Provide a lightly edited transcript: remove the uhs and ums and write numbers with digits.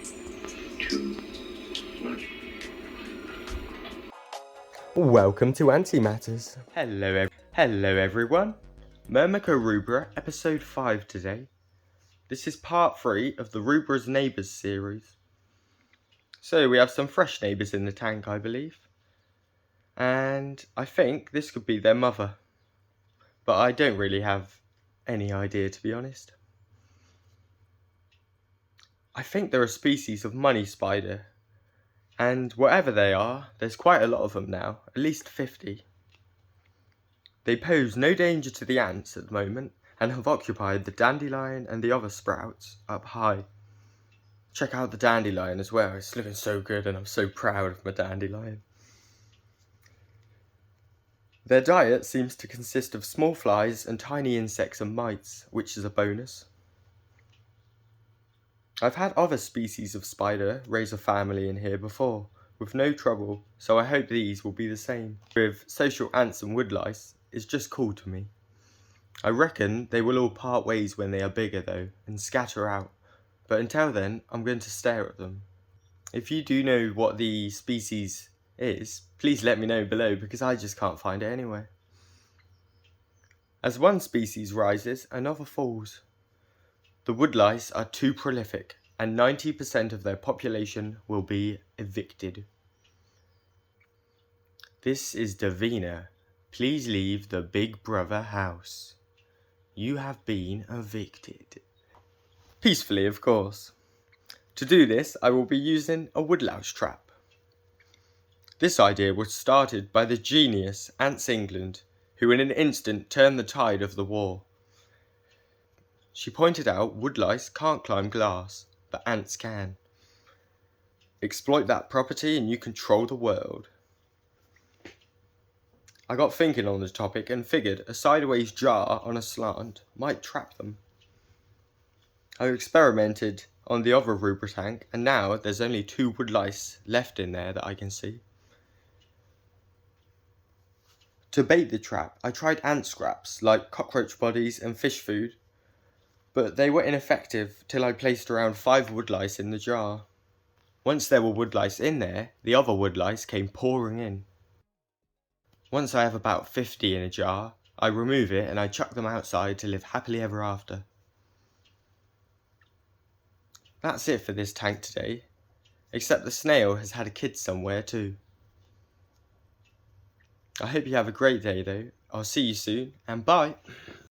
2, 1. Welcome to Antimatters. Hello everyone. Myrmica Rubra Episode 5 today. This is part 3 of the Rubra's Neighbours series. So we have some fresh neighbours in the tank, I believe. And I think this could be their mother. But I don't really have any idea, to be honest. I think they're a species of money spider. And whatever they are, there's quite a lot of them now, at least 50. They pose no danger to the ants at the moment, and have occupied the dandelion and the other sprouts up high. Check out the dandelion as well, it's looking so good and I'm so proud of my dandelion. Their diet seems to consist of small flies and tiny insects and mites, which is a bonus. I've had other species of spider raise a family in here before, with no trouble, so I hope these will be the same. With social ants and woodlice, it's just cool to me. I reckon they will all part ways when they are bigger though, and scatter out, but until then, I'm going to stare at them. If you do know what the species is, please let me know below because I just can't find it anywhere. As one species rises, another falls. The woodlice are too prolific, and 90% of their population will be evicted. This is Davina. Please leave the Big Brother house. You have been evicted. Peacefully, of course. To do this, I will be using a woodlouse trap. This idea was started by the genius Ants England, who in an instant turned the tide of the war. She pointed out woodlice can't climb glass, but ants can. Exploit that property and you control the world. I got thinking on the topic and figured a sideways jar on a slant might trap them. I experimented on the other Rubra tank and now there's only 2 woodlice left in there that I can see. To bait the trap, I tried ant scraps like cockroach bodies and fish food, but they were ineffective till I placed around 5 woodlice in the jar. Once there were woodlice in there, the other woodlice came pouring in. Once I have about 50 in a jar, I remove it and I chuck them outside to live happily ever after. That's it for this tank today, except the snail has had a kid somewhere too. I hope you have a great day though. I'll see you soon, and bye!